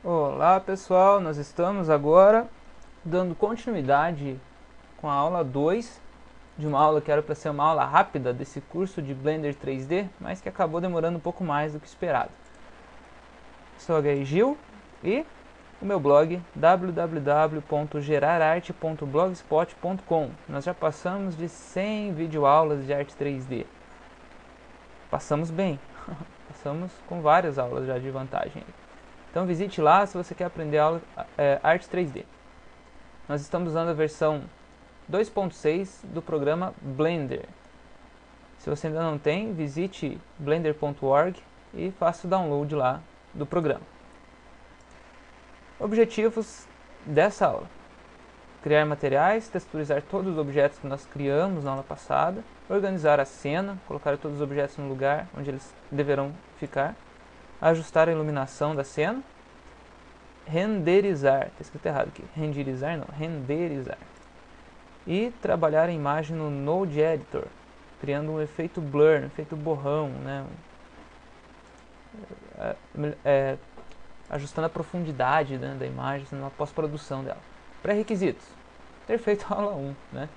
Olá pessoal, nós estamos agora dando continuidade com a aula 2 de uma aula que era para ser uma aula rápida desse curso de Blender 3D, mas que acabou demorando um pouco mais do que esperado. Sou H. Gil e o meu blog www.gerararte.blogspot.com. Nós já passamos de 100 videoaulas de arte 3D. Passamos bem, passamos com várias aulas já de vantagem. Então visite lá se você quer aprender arte 3D. Nós estamos usando a versão 2.6 do programa Blender. Se você ainda não tem, visite blender.org e faça o download lá do programa. Objetivos dessa aula: criar materiais, texturizar todos os objetos que nós criamos na aula passada, organizar a cena, colocar todos os objetos no lugar onde eles deverão ficar, ajustar a iluminação da cena, renderizar, está escrito errado aqui, renderizar não, renderizar, e trabalhar a imagem no Node Editor, criando um efeito blur, um efeito borrão, né? Ajustando a profundidade, né, da imagem na pós-produção dela. Pré-requisitos: ter feito a aula 1, né?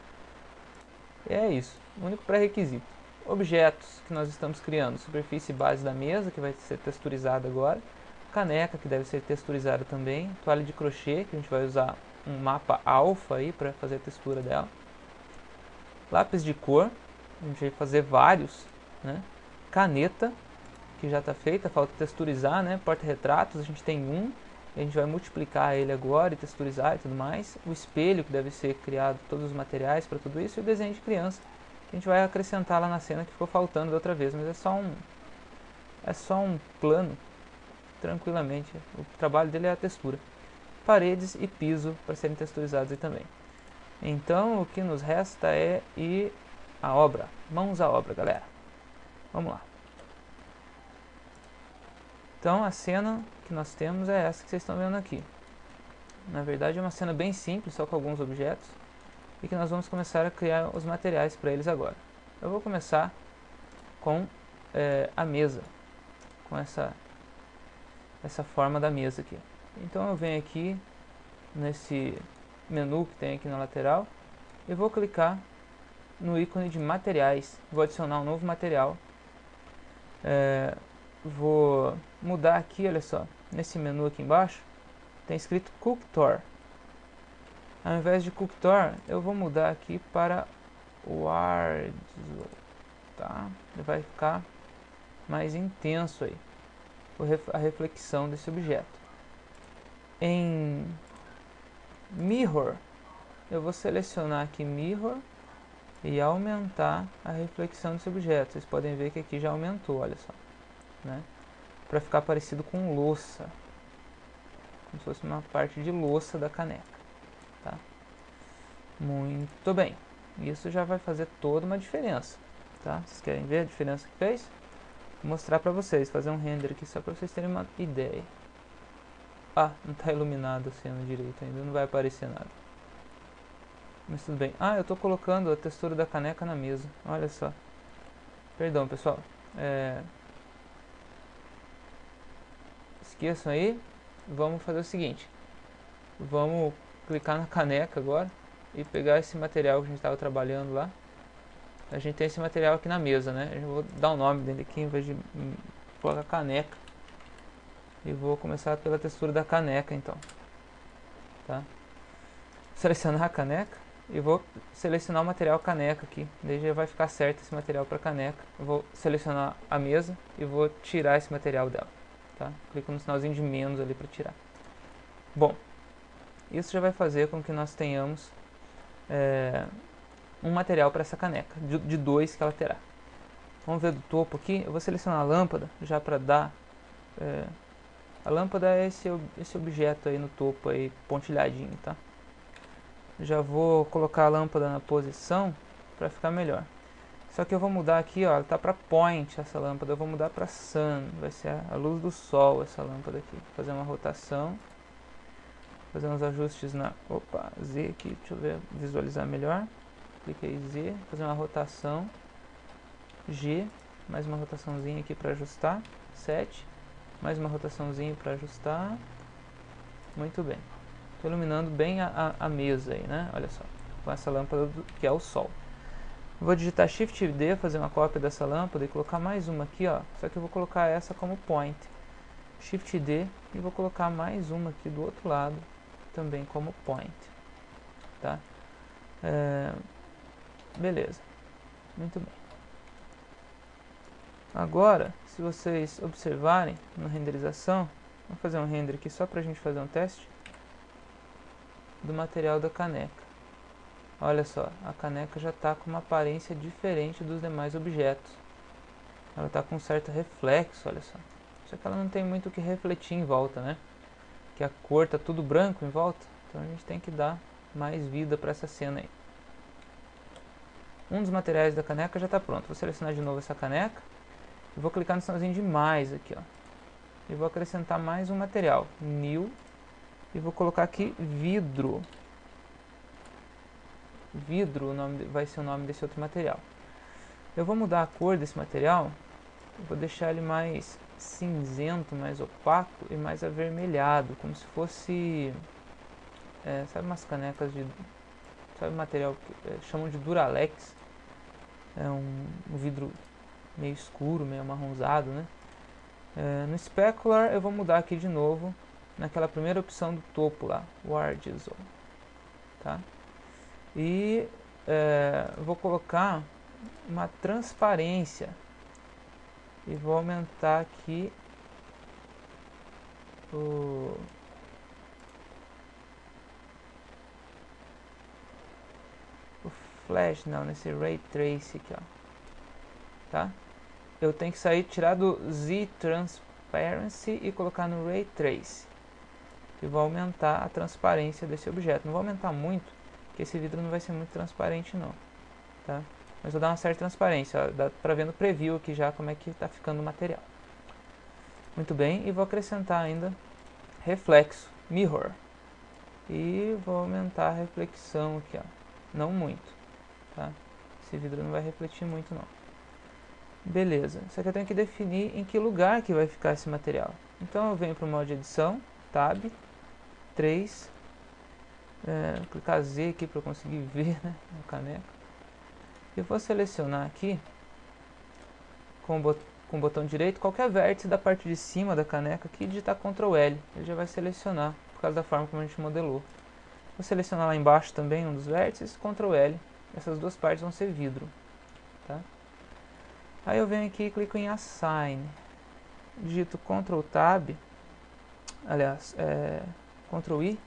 E é isso, o único pré-requisito. Objetos que nós estamos criando: superfície base da mesa, que vai ser texturizada agora, caneca, que deve ser texturizada também, toalha de crochê, que a gente vai usar um mapa alfa aí para fazer a textura dela, lápis de cor, a gente vai fazer vários, né? Caneta, que já está feita, falta texturizar, né? Porta-retratos, a gente tem um, a gente vai multiplicar ele agora e texturizar e tudo mais. O espelho, que deve ser criado, todos os materiais para tudo isso, e o desenho de criança, que a gente vai acrescentar lá na cena que ficou faltando da outra vez, mas é só um plano, tranquilamente. O trabalho dele é a textura. Paredes e piso para serem texturizados aí também. Então o que nos resta é ir à obra. Mãos à obra, galera. Vamos lá. Então a cena que nós temos é essa que vocês estão vendo aqui. Na verdade é uma cena bem simples, só com alguns objetos, e que nós vamos começar a criar os materiais para eles agora. Eu vou começar com a mesa, com essa forma da mesa aqui. Então eu venho aqui nesse menu que tem aqui na lateral e vou clicar no ícone de materiais, vou adicionar um novo material, vou mudar aqui, olha só, nesse menu aqui embaixo tem escrito Cooktore. Ao invés de Cooktore, eu vou mudar aqui para Wardzo, tá? Ele vai ficar mais intenso aí a reflexão desse objeto. Em Mirror, eu vou selecionar aqui Mirror e aumentar a reflexão desse objeto. Vocês podem ver que aqui já aumentou, olha só, né? Para ficar parecido com louça, como se fosse uma parte de louça da caneca, tá? Muito bem, isso já vai fazer toda uma diferença, tá? Vocês querem ver a diferença que fez? Vou mostrar para vocês, fazer um render aqui só para vocês terem uma ideia. Ah, não está iluminado a cena direito ainda, não vai aparecer nada. Mas tudo bem. Ah, eu estou colocando a textura da caneca na mesa, olha só. Perdão, pessoal. Esqueçam aí. Vamos fazer o seguinte. Vamos clicar na caneca agora e pegar esse material que a gente estava trabalhando lá. A gente tem esse material aqui na mesa, né? Eu vou dar um nome dele aqui em vez de colocar caneca. E vou começar pela textura da caneca, então. Tá? Selecionar a caneca e vou selecionar o material caneca aqui. Daí já vai ficar certo esse material para caneca. Eu vou selecionar a mesa e vou tirar esse material dela. Tá? Clico no sinalzinho de menos ali para tirar. Bom, isso já vai fazer com que nós tenhamos um material para essa caneca, de dois que ela terá. Vamos ver do topo aqui. Eu vou selecionar a lâmpada já para dar... a lâmpada é esse objeto aí no topo, aí, pontilhadinho, tá? Já vou colocar a lâmpada na posição para ficar melhor. Só que eu vou mudar aqui, ó, ela tá para point essa lâmpada, eu vou mudar para sun, vai ser a luz do sol essa lâmpada aqui. Fazer uma rotação, fazer uns ajustes na, Z aqui, deixa eu ver, visualizar melhor. Cliquei Z, fazer uma rotação, G, mais uma rotaçãozinha aqui para ajustar, 7, mais uma rotaçãozinha para ajustar, Muito bem. Estou iluminando bem a mesa aí, né? Olha só, com essa lâmpada que é o sol. Vou digitar Shift D, fazer uma cópia dessa lâmpada e colocar mais uma aqui, ó. Só que eu vou colocar essa como point. Shift D e vou colocar mais uma aqui do outro lado, também como point. Tá? Beleza. Muito bem. Agora, se vocês observarem na renderização, vou fazer um render aqui só para a gente fazer um teste do material da caneca. Olha só, a caneca já está com uma aparência diferente dos demais objetos. Ela está com um certo reflexo, olha só. Só que ela não tem muito o que refletir em volta, né? Que a cor está tudo branco em volta. Então a gente tem que dar mais vida para essa cena aí. Um dos materiais da caneca já está pronto. Vou selecionar de novo essa caneca. E vou clicar no sinalzinho de mais aqui, ó. E vou acrescentar mais um material. New. E vou colocar aqui vidro. Vidro vai ser o nome desse outro material. Eu vou mudar a cor desse material. Vou deixar ele mais cinzento, mais opaco e mais avermelhado. Como se fosse... sabe umas canecas de... Sabe o material que chamam de Duralex? É um vidro meio escuro, meio amarronzado, né? No Specular eu vou mudar aqui de novo naquela primeira opção do topo lá, Wardzone, tá? E vou colocar uma transparência e vou aumentar aqui o flash, não, nesse Ray Trace aqui, ó, tá? Eu tenho que tirar do Z Transparency e colocar no Ray Trace. E vou aumentar a transparência desse objeto. Não vou aumentar muito, porque esse vidro não vai ser muito transparente não, tá? Mas vou dar uma certa transparência, ó, dá pra ver no preview aqui já como é que tá ficando o material. Muito bem, e vou acrescentar ainda reflexo, mirror. E vou aumentar a reflexão aqui, ó. Não muito, tá? Esse vidro não vai refletir muito não. Beleza, só que eu tenho que definir em que lugar que vai ficar esse material. Então eu venho para o modo de edição, Tab, 3, clicar Z aqui para eu conseguir ver, né, a caneca. E vou selecionar aqui, com o botão direito, qualquer vértice da parte de cima da caneca aqui e digitar Ctrl L. Ele já vai selecionar, por causa da forma como a gente modelou. Vou selecionar lá embaixo também um dos vértices, Ctrl L. Essas duas partes vão ser vidro, tá? Aí eu venho aqui e clico em Assign, digito Ctrl Tab, aliás, Ctrl I,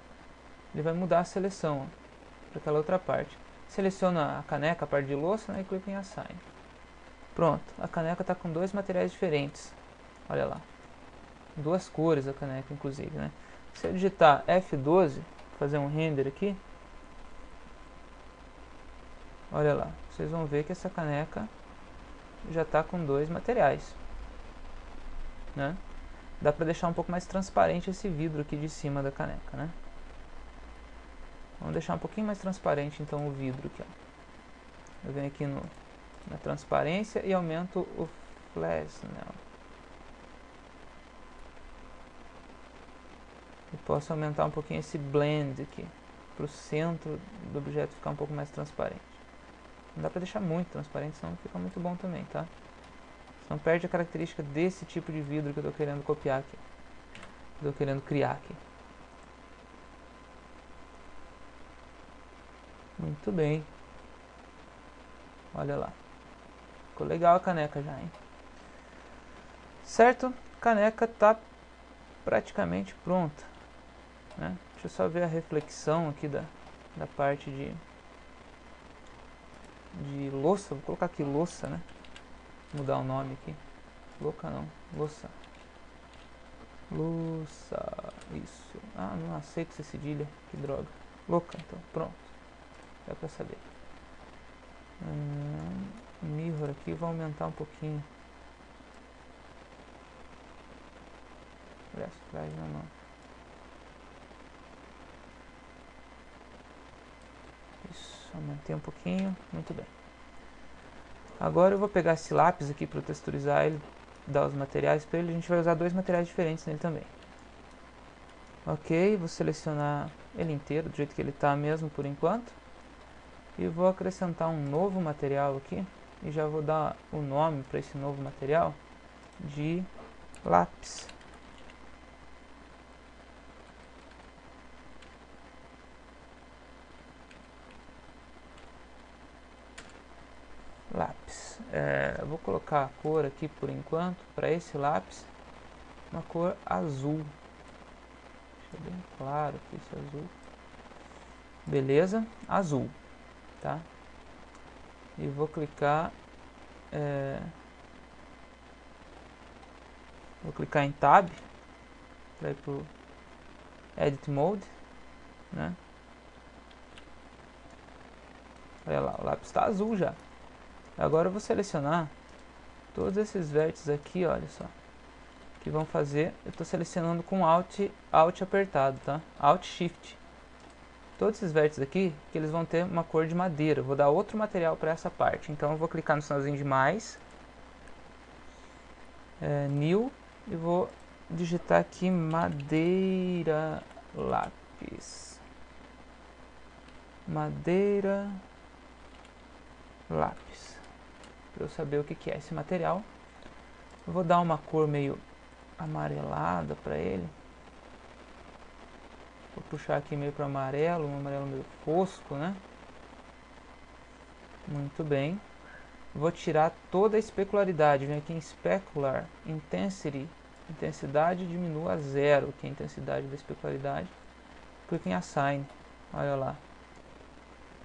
ele vai mudar a seleção para aquela outra parte. Seleciono a caneca, a parte de louça, né, e clico em Assign. Pronto, a caneca está com dois materiais diferentes, olha lá, duas cores a caneca inclusive, né. Se eu digitar F12, fazer um render aqui, olha lá, vocês vão ver que essa caneca já está com dois materiais, né? Dá para deixar um pouco mais transparente esse vidro aqui de cima da caneca, né? Vamos deixar um pouquinho mais transparente então o vidro aqui, ó. Eu venho aqui na transparência e aumento o Fresnel. E posso aumentar um pouquinho esse blend aqui, para o centro do objeto ficar um pouco mais transparente. Não dá pra deixar muito transparente, senão fica muito bom também, tá? Senão perde a característica desse tipo de vidro que eu tô querendo copiar aqui. Que eu tô querendo criar aqui. Muito bem. Olha lá. Ficou legal a caneca já, hein? Certo? A caneca tá praticamente pronta, né? Deixa eu só ver a reflexão aqui da parte de louça. Vou colocar aqui louça, né? Mudar o nome aqui. Louca não, louça. Louça, isso. Ah, não aceito essa cedilha, que droga. Louca, então, pronto. Dá pra saber. Mirror aqui, vou aumentar um pouquinho. Aliás, traz não. Isso, aumentei um pouquinho, muito bem. Agora eu vou pegar esse lápis aqui para texturizar ele, dar os materiais para ele. A gente vai usar dois materiais diferentes nele também. Ok, vou selecionar ele inteiro do jeito que ele está mesmo por enquanto. E vou acrescentar um novo material aqui. E já vou dar o nome para esse novo material de lápis. Lápis. Eu vou colocar a cor aqui por enquanto para esse lápis, uma cor azul. Deixa bem claro aqui esse azul. Beleza, azul, tá? E vou clicar, em Tab para ir pro Edit Mode, né? Olha lá, o lápis está azul já. Agora eu vou selecionar todos esses vértices aqui, olha só, que vão fazer. Eu estou selecionando com Alt apertado, tá? Alt Shift. Todos esses vértices aqui, que eles vão ter uma cor de madeira. Eu vou dar outro material para essa parte. Então eu vou clicar no sinalzinho de mais, New, e vou digitar aqui madeira lápis. Madeira lápis. Para eu saber o que é esse material. Eu vou dar uma cor meio amarelada para ele. Vou puxar aqui meio para amarelo, um amarelo meio fosco, né? Muito bem. Vou tirar toda a especularidade. Vem aqui em Specular Intensity. Intensidade diminua a 0, que é a intensidade da especularidade. Clique em Assign. Olha lá.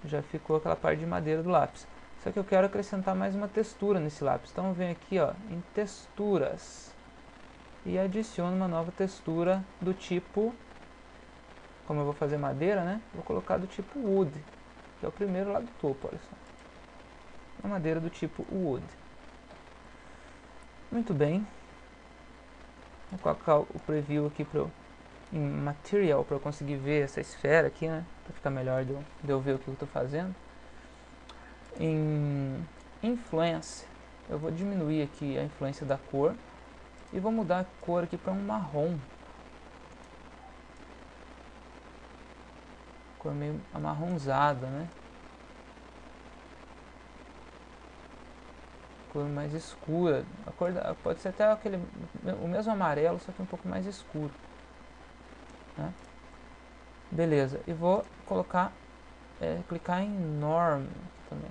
Já ficou aquela parte de madeira do lápis. Só que eu quero acrescentar mais uma textura nesse lápis. Então vem aqui, ó, em Texturas. E adiciono uma nova textura do tipo, como eu vou fazer madeira, né? Vou colocar do tipo Wood, que é o primeiro lá do topo, olha só. Uma madeira do tipo Wood. Muito bem. Vou colocar o preview aqui em Material para eu conseguir ver essa esfera aqui, né? Para ficar melhor de eu ver o que eu estou fazendo. Em Influence, eu vou diminuir aqui a influência da cor e vou mudar a cor aqui para um marrom. Cor meio amarronzada, né? Cor mais escura. A cor pode ser até o mesmo amarelo, só que um pouco mais escuro, né? Beleza, e vou colocar, clicar em Norm também,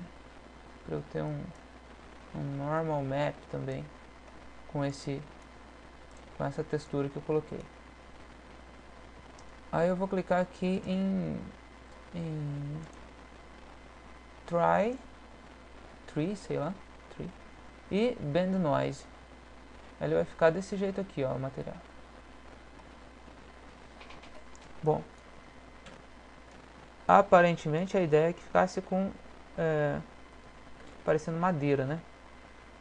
para eu ter um Normal Map também com essa textura que eu coloquei. Aí eu vou clicar aqui em Tree, sei lá, Tree, e Bend Noise. Aí ele vai ficar desse jeito aqui, ó, o material. Bom, aparentemente a ideia é que ficasse com parecendo madeira, né?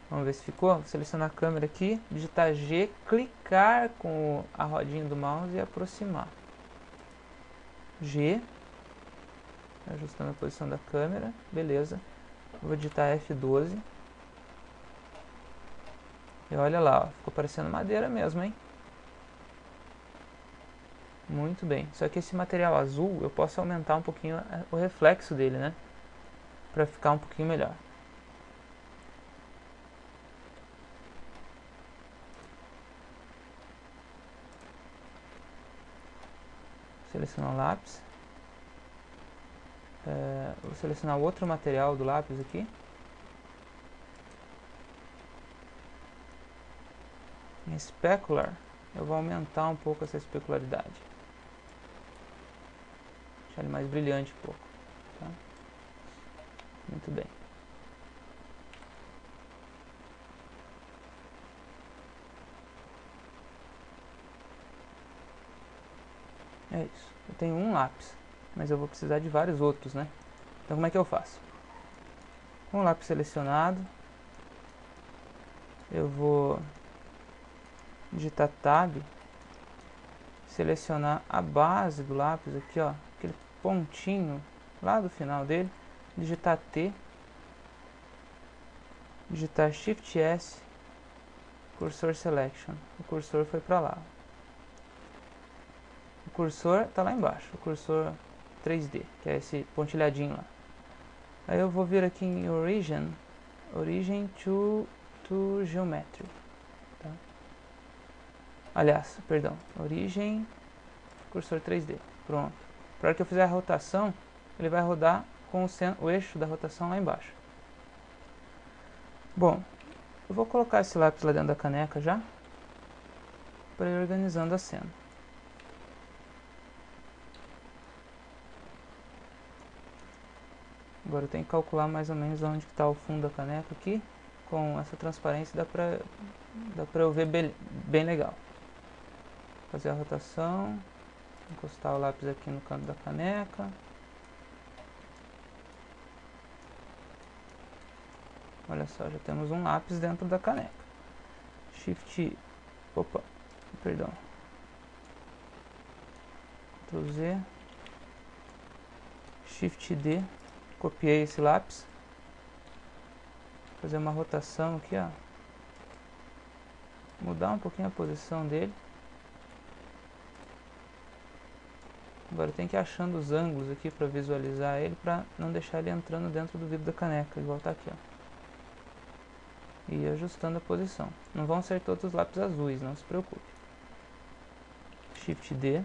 Vamos ver se ficou. Vou selecionar a câmera aqui, digitar G, clicar com a rodinha do mouse e aproximar. G, ajustando a posição da câmera, beleza. Vou digitar F12. E olha lá, ó, ficou parecendo madeira mesmo, hein? Muito bem. Só que esse material azul, eu posso aumentar um pouquinho o reflexo dele, né? Pra ficar um pouquinho melhor. Selecionar o lápis. Vou selecionar outro material do lápis aqui. Em Specular, eu vou aumentar um pouco essa especularidade. Deixar ele mais brilhante um pouco. Tá? Muito bem. É isso. Eu tenho um lápis, mas eu vou precisar de vários outros, né? Então como é que eu faço? Com o lápis selecionado, eu vou digitar Tab, selecionar a base do lápis aqui, ó, aquele pontinho lá do final dele, digitar T, digitar Shift S, Cursor Selection. O cursor foi para lá. O cursor está lá embaixo, o cursor 3D, que é esse pontilhadinho lá. Aí eu vou vir aqui em Origin to Geometry. Tá? Aliás, perdão, Origem, cursor 3D. Pronto. Para hora que eu fizer a rotação, ele vai rodar com o eixo da rotação lá embaixo. Bom, eu vou colocar esse lápis lá dentro da caneca já, para ir organizando a cena. Agora eu tenho que calcular mais ou menos onde está o fundo da caneca aqui. Com essa transparência dá pra eu ver bem legal. Fazer a rotação, encostar o lápis aqui no canto da caneca. Olha só, já temos um lápis dentro da caneca. Ctrl Z, Shift D, copiei esse lápis. Fazer uma rotação aqui, ó. Mudar um pouquinho a posição dele. Agora tem que ir achando os ângulos aqui para visualizar ele, para não deixar ele entrando dentro do vidro da caneca, igual tá aqui, ó. E ir ajustando a posição. Não vão ser todos os lápis azuis, não se preocupe. Shift D,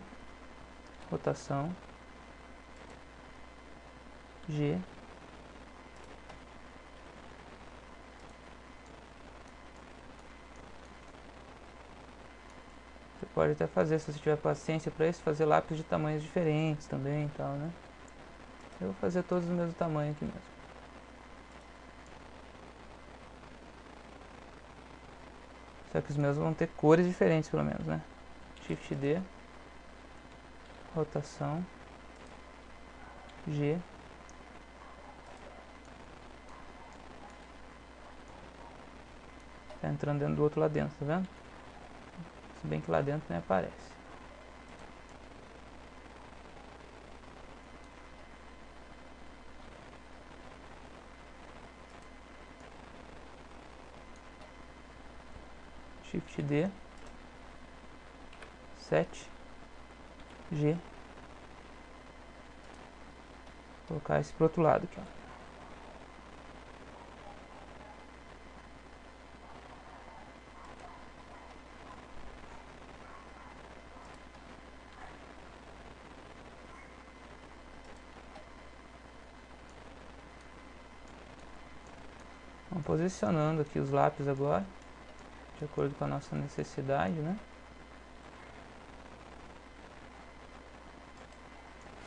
rotação, G. Você pode até fazer, se você tiver paciência para isso, fazer lápis de tamanhos diferentes também e tal, né? Eu vou fazer todos do mesmo tamanho aqui mesmo. Só que os meus vão ter cores diferentes, pelo menos, né? Shift D, rotação, G. Tá entrando dentro do outro lá dentro, tá vendo? Se bem que lá dentro nem aparece. Shift D, 7, G. Vou colocar esse pro outro lado aqui, ó. Vamos posicionando aqui os lápis agora, de acordo com a nossa necessidade, né?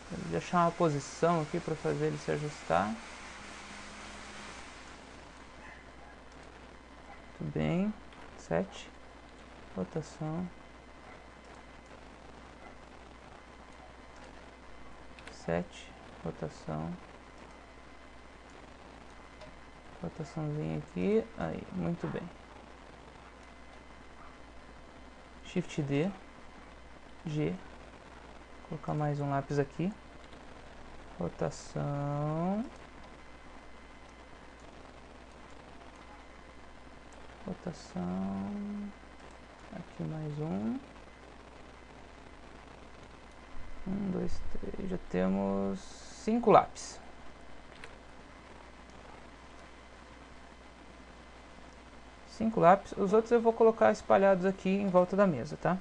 Vou deixar uma posição aqui para fazer ele se ajustar. Muito bem. 7. Rotação. 7. Rotação. Rotaçãozinha aqui. Aí, muito bem. Shift D, G, colocar mais um lápis aqui, rotação, aqui mais um, 1, 2, 3, já temos 5 lápis. Os outros eu vou colocar espalhados aqui em volta da mesa, tá?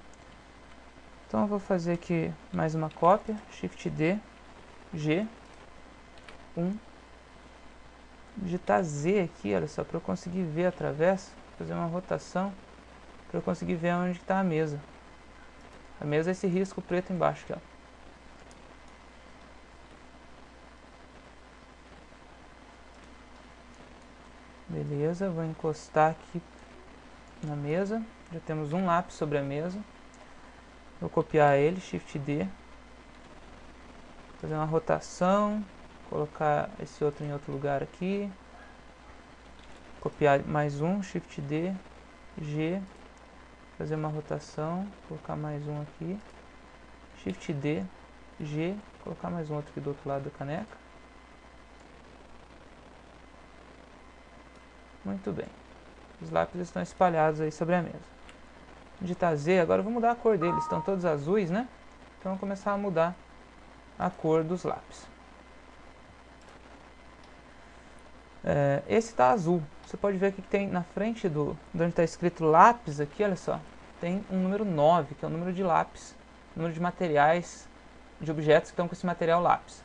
Então eu vou fazer aqui mais uma cópia, Shift D, G, 1, digitar Z aqui, olha só, para eu conseguir ver através, fazer uma rotação, para eu conseguir ver onde está a mesa. A mesa é esse risco preto embaixo aqui, ó. Beleza, vou encostar aqui na mesa. Já temos um lápis sobre a mesa. Vou copiar ele, Shift D. Fazer uma rotação. Colocar esse outro em outro lugar aqui. Copiar mais um, Shift D, G. Fazer uma rotação. Colocar mais um aqui. Shift D, G. Colocar mais um outro aqui do outro lado da caneca. Muito bem. Os lápis estão espalhados aí sobre a mesa. Digitar Z, agora eu vou mudar a cor deles. Estão todos azuis, né? Então, eu vou começar a mudar a cor dos lápis. Esse está azul. Você pode ver aqui que tem na frente de onde está escrito lápis aqui, olha só. Tem um número 9, que é o número de lápis, número de materiais, de objetos que estão com esse material lápis.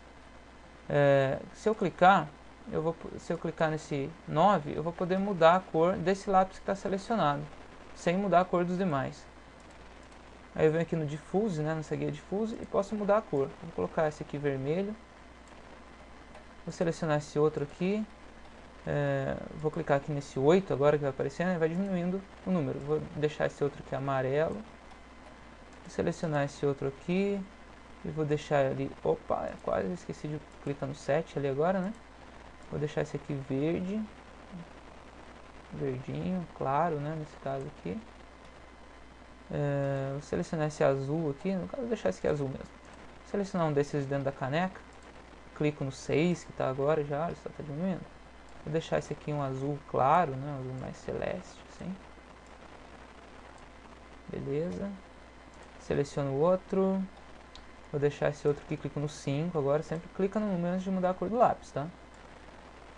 Se eu clicar nesse 9, eu vou poder mudar a cor desse lápis que está selecionado, sem mudar a cor dos demais. Aí eu venho aqui no Diffuse, né, nessa guia Diffuse, e posso mudar a cor. Vou colocar esse aqui vermelho. Vou selecionar esse outro aqui. Vou clicar aqui nesse 8 agora que vai aparecendo e vai diminuindo o número. Vou deixar esse outro aqui amarelo. Vou selecionar esse outro aqui. E vou deixar ali... Opa, quase esqueci de clicar no 7 ali agora, né? Vou deixar esse aqui verde. Verdinho, claro, né? Nesse caso aqui. Vou selecionar esse azul aqui. No caso, vou deixar esse aqui azul mesmo. Vou selecionar um desses dentro da caneca. Clico no 6 que está agora já. Ele só está diminuindo. Vou deixar esse aqui um azul claro, né? Um azul mais celeste, assim. Beleza. Seleciono o outro. Vou deixar esse outro aqui, clico no 5 agora. Sempre clica no número antes de mudar a cor do lápis, tá?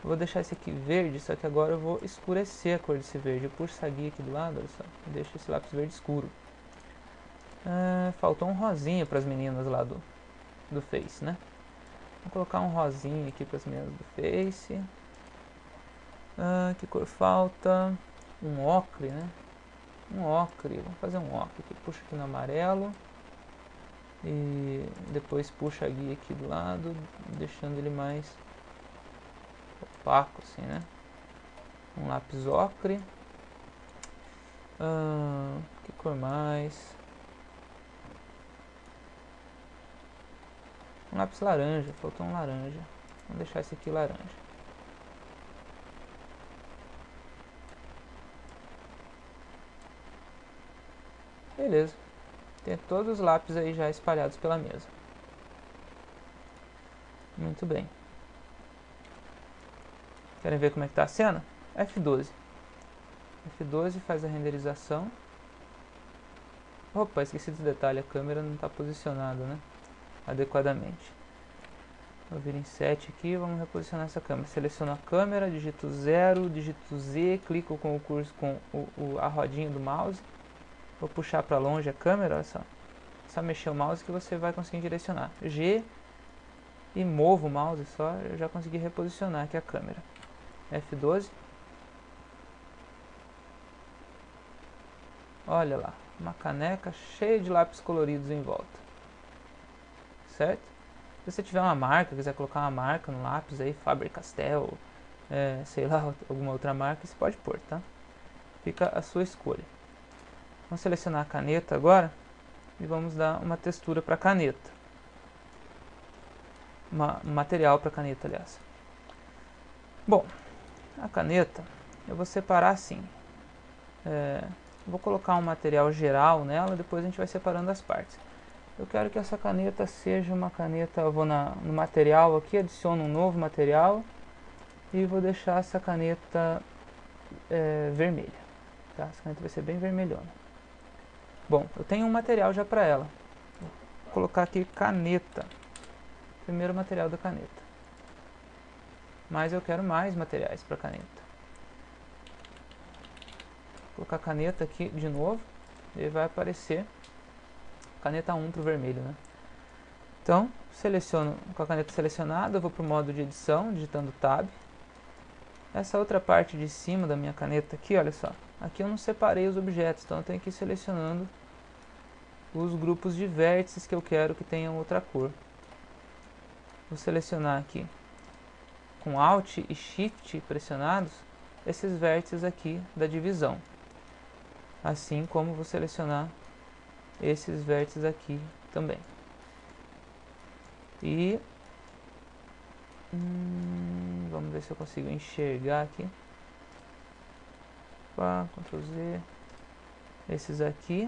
Vou deixar esse aqui verde, só que agora eu vou escurecer a cor desse verde. Eu puxo essa guia aqui do lado, olha só. E deixo esse lápis verde escuro. Faltou um rosinha para as meninas lá do Face, né? Vou colocar um rosinha aqui para as meninas do Face. Que cor falta? Um ocre, né? Um ocre. Vamos fazer um ocre aqui. Puxa aqui no amarelo. E depois puxa a guia aqui do lado, deixando ele mais opaco, assim, né? Um lápis ocre. Que cor mais? Um lápis laranja. Faltou um laranja. Vamos deixar esse aqui laranja. Beleza. Tem todos os lápis aí já espalhados pela mesa. Muito bem. Querem ver como é que está a cena? F12. F12 faz a renderização. Opa, esqueci desse detalhe. A câmera não está posicionada, né? Adequadamente. Vou vir em 7 aqui e vamos reposicionar essa câmera. Seleciono a câmera, digito 0, digito Z, clico com o curso com a rodinha do mouse. Vou puxar para longe a câmera, olha só. Só mexer o mouse que você vai conseguir direcionar. G e movo o mouse só, eu já consegui reposicionar aqui a câmera. F12. Olha lá, uma caneca cheia de lápis coloridos em volta. Certo? Se você tiver uma marca, quiser colocar uma marca no lápis aí, Faber-Castell, sei lá, alguma outra marca, você pode pôr, tá? Fica a sua escolha. Vamos selecionar a caneta agora e vamos dar uma textura para a caneta. Um material para a caneta, aliás. Bom, a caneta eu vou separar assim. Vou colocar um material geral nela, depois a gente vai separando as partes. Eu quero que essa caneta seja uma caneta, eu vou no material aqui, adiciono um novo material e vou deixar essa caneta vermelha. Tá? Essa caneta vai ser bem vermelhona. Bom, eu tenho um material já para ela. Vou colocar aqui caneta. Primeiro material da caneta. Mas eu quero mais materiais para caneta. Vou colocar a caneta aqui de novo. E vai aparecer caneta 1 para o vermelho, né? Então, seleciono com a caneta selecionada, eu vou para o modo de edição, digitando Tab. Essa outra parte de cima da minha caneta aqui, olha só. Aqui eu não separei os objetos, então eu tenho que ir selecionando os grupos de vértices que eu quero que tenham outra cor. Vou selecionar aqui com Alt e Shift pressionados esses vértices aqui da divisão. Assim como vou selecionar esses vértices aqui também. E vamos ver se eu consigo enxergar aqui. Ctrl Z. Esses aqui.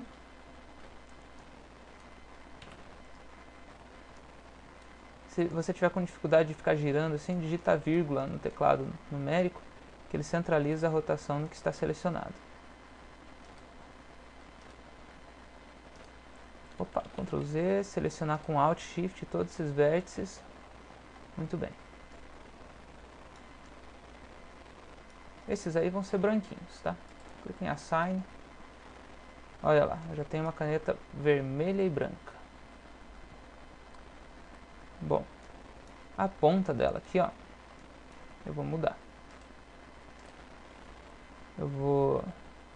Se você tiver com dificuldade de ficar girando assim, digita vírgula no teclado numérico, que ele centraliza a rotação no que está selecionado. Opa, Ctrl Z, selecionar com Alt Shift todos esses vértices. Muito bem. Esses aí vão ser branquinhos, tá? Clique em Assign. Olha lá, eu já tenho uma caneta vermelha e branca. Bom, a ponta dela aqui, ó, eu vou mudar. Eu vou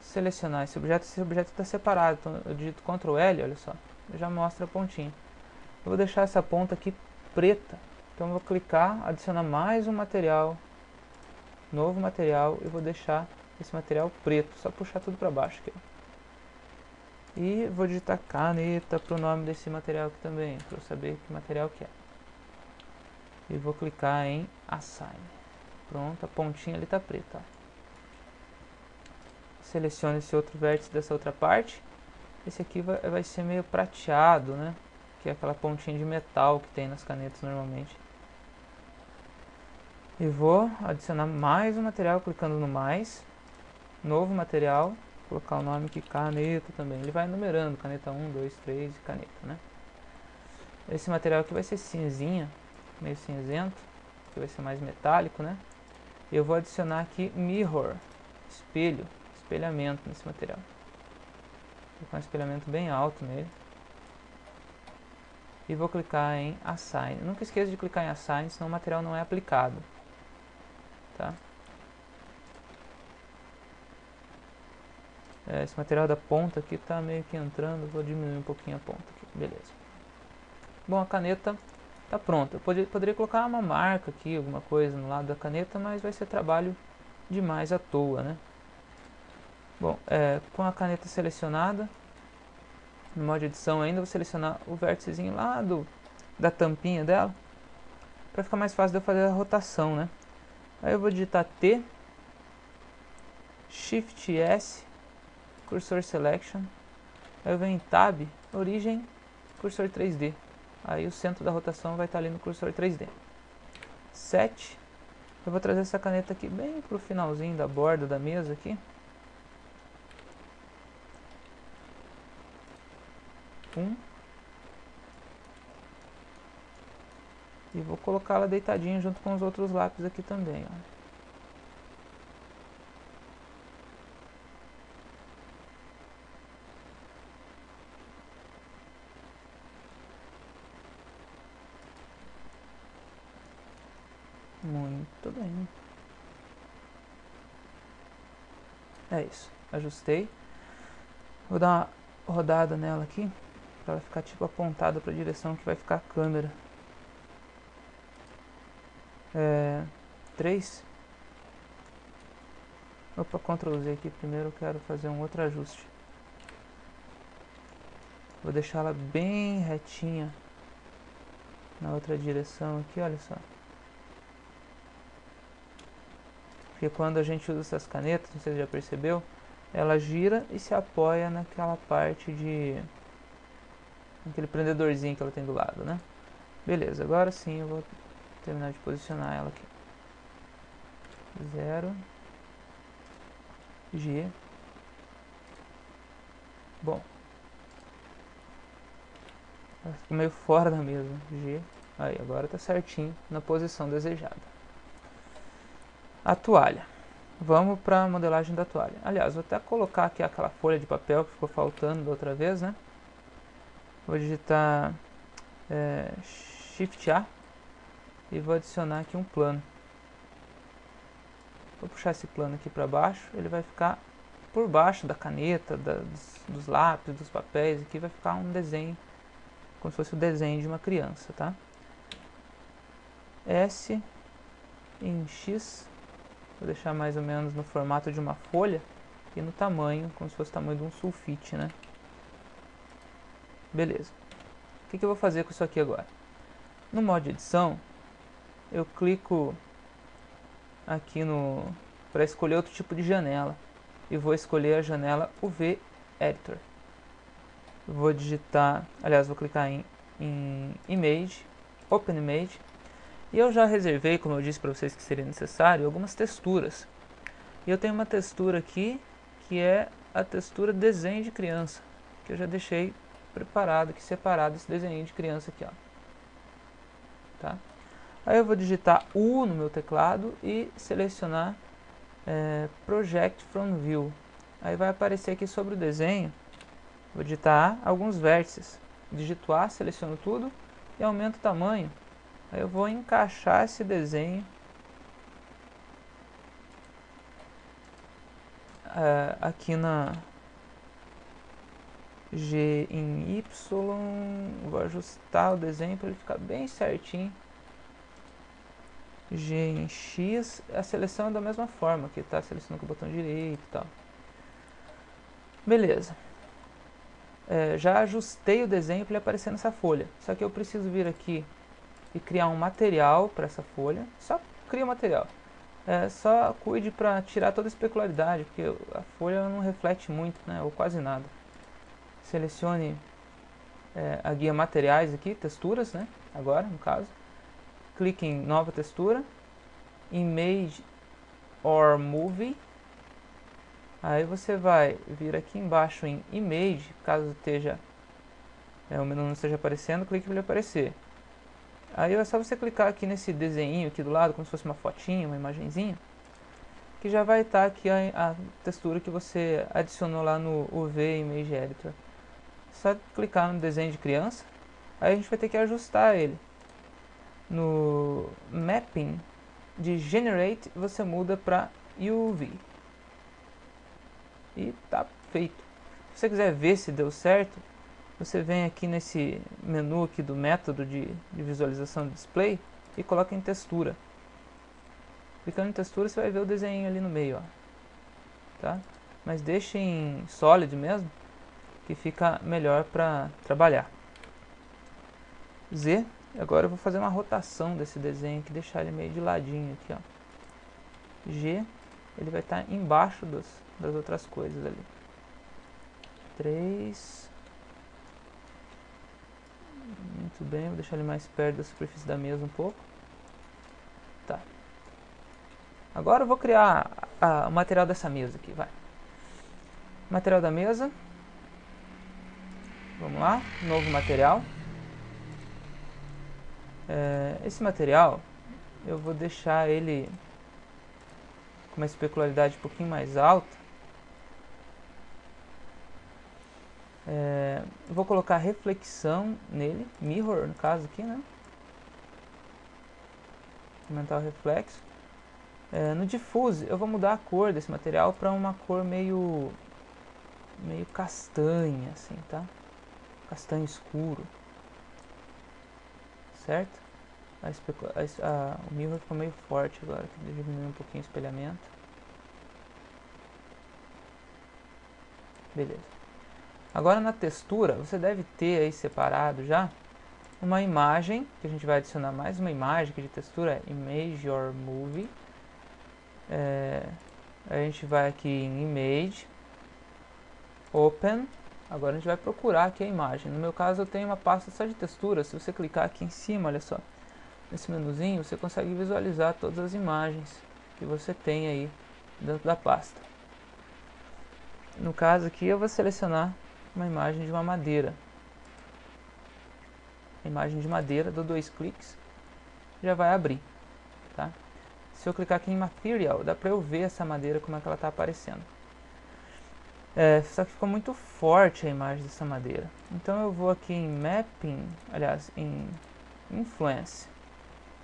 selecionar esse objeto está separado, então eu digito Ctrl L, olha só, já mostra a pontinha. Eu vou deixar essa ponta aqui preta, então eu vou clicar, adicionar mais um material, novo material, e vou deixar esse material preto, só puxar tudo para baixo aqui. E vou digitar caneta para o nome desse material aqui também, para eu saber que material que é. E vou clicar em Assign. Pronto, a pontinha ali está preta. Ó. Seleciono esse outro vértice dessa outra parte. Esse aqui vai ser meio prateado, né? Que é aquela pontinha de metal que tem nas canetas normalmente. E vou adicionar mais um material, clicando no mais. Novo material. Colocar o nome aqui, caneta também. Ele vai numerando, caneta 1, 2, 3 e caneta, né? Esse material aqui vai ser cinzinha, meio cinzento, que vai ser mais metálico, né? Eu vou adicionar aqui mirror, espelho, espelhamento nesse material. Vou colocar um espelhamento bem alto nele. E vou clicar em Assign. Nunca esqueça de clicar em Assign, senão o material não é aplicado. Tá? Esse material da ponta aqui está meio que entrando, vou diminuir um pouquinho a ponta aqui, beleza. Bom, a caneta está pronta. Eu poderia colocar uma marca aqui, alguma coisa no lado da caneta, mas vai ser trabalho demais à toa, né? Bom, com a caneta selecionada, no modo de edição ainda, vou selecionar o vérticezinho lá da tampinha dela, para ficar mais fácil de eu fazer a rotação, né? Aí eu vou digitar T, Shift S, Cursor Selection, aí eu venho em Tab, Origem, Cursor 3D. Aí o centro da rotação vai estar ali no cursor 3D. Set, eu vou trazer essa caneta aqui bem para o finalzinho da borda da mesa aqui. E vou colocá-la deitadinha junto com os outros lápis aqui também, ó. Muito bem. É isso. Ajustei. Vou dar uma rodada nela aqui, para ela ficar tipo apontada para a direção que vai ficar a câmera. 3. Opa, Ctrl Z aqui primeiro, eu quero fazer um outro ajuste. Vou deixar ela bem retinha na outra direção aqui, olha só. Porque quando a gente usa essas canetas, não sei se já percebeu, ela gira e se apoia naquela parte aquele prendedorzinho que ela tem do lado, né? Beleza, agora sim eu vou terminar de posicionar ela aqui. 0 G. Bom, ela ficou meio fora da mesa. G. Aí, agora tá certinho na posição desejada. A toalha. Vamos para a modelagem da toalha. Aliás, vou até colocar aqui aquela folha de papel que ficou faltando da outra vez, né? Vou digitar Shift A e vou adicionar aqui um plano. Vou puxar esse plano aqui para baixo, ele vai ficar por baixo da caneta, dos lápis, dos papéis, aqui vai ficar um desenho, como se fosse o desenho de uma criança, tá? S em X, vou deixar mais ou menos no formato de uma folha e no tamanho, como se fosse o tamanho de um sulfite, né? Beleza. O que eu vou fazer com isso aqui agora? No modo de edição, eu clico aqui para escolher outro tipo de janela e vou escolher a janela UV Editor. Vou digitar, aliás, vou clicar em Image, Open Image, e eu já reservei, como eu disse para vocês que seria necessário, algumas texturas. E eu tenho uma textura aqui que é a textura desenho de criança, que eu já deixei preparado aqui, separado esse desenho de criança aqui, ó. Tá? Aí eu vou digitar U no meu teclado e selecionar Project from View. Aí vai aparecer aqui sobre o desenho, vou digitar A, alguns vértices. Digito A, seleciono tudo e aumento o tamanho. Aí eu vou encaixar esse desenho aqui na G em Y, vou ajustar o desenho para ele ficar bem certinho. G em X, a seleção é da mesma forma, que está selecionando com o botão direito e tal. Beleza. Já ajustei o desenho para ele aparecer nessa folha. Só que eu preciso vir aqui e criar um material para essa folha. Só cria o material. Só cuide para tirar toda a especularidade, porque a folha não reflete muito, né, ou quase nada. Selecione a guia materiais aqui, texturas, né, agora no caso. Clique em nova textura, Image or Movie. Aí você vai vir aqui embaixo em Image, caso esteja, o menu não esteja aparecendo, clique para ele aparecer. Aí é só você clicar aqui nesse desenho aqui do lado, como se fosse uma fotinha, uma imagenzinha, que já vai estar aqui a textura que você adicionou lá no UV Image Editor. Só clicar no desenho de criança, aí a gente vai ter que ajustar ele. No Mapping de Generate, você muda para UV. E tá feito. Se você quiser ver se deu certo, você vem aqui nesse menu aqui do método de visualização do display e coloca em textura. Clicando em textura você vai ver o desenho ali no meio, ó. Tá? Mas deixe em Solid mesmo, que fica melhor para trabalhar. Z, agora eu vou fazer uma rotação desse desenho aqui, deixar ele meio de ladinho aqui, ó. G, ele vai estar embaixo das outras coisas ali. 3. Muito bem, vou deixar ele mais perto da superfície da mesa um pouco. Tá. Agora eu vou criar o material dessa mesa aqui, vai. Material da mesa. Vamos lá, novo material. Esse material, eu vou deixar ele com uma especularidade um pouquinho mais alta. Vou colocar reflexão nele, mirror no caso aqui, né? Aumentar o reflexo. No diffuse eu vou mudar a cor desse material para uma cor meio castanha, assim, tá? Castanho escuro, certo? O mirror ficou meio forte agora, que diminuir um pouquinho o espelhamento. Beleza. Agora na textura, você deve ter aí separado já uma imagem, que a gente vai adicionar mais uma imagem aqui de textura, Image or Movie. A gente vai aqui em Image, Open. Agora a gente vai procurar aqui a imagem. No meu caso eu tenho uma pasta só de textura. Se você clicar aqui em cima, olha só, nesse menuzinho, você consegue visualizar todas as imagens que você tem aí dentro da pasta. No caso aqui eu vou selecionar uma imagem de uma madeira. A imagem de madeira, dou 2 cliques, já vai abrir, tá? Se eu clicar aqui em Material, dá pra eu ver essa madeira, como é que ela está aparecendo. Só que ficou muito forte a imagem dessa madeira. Então eu vou aqui em Mapping, aliás, em Influence,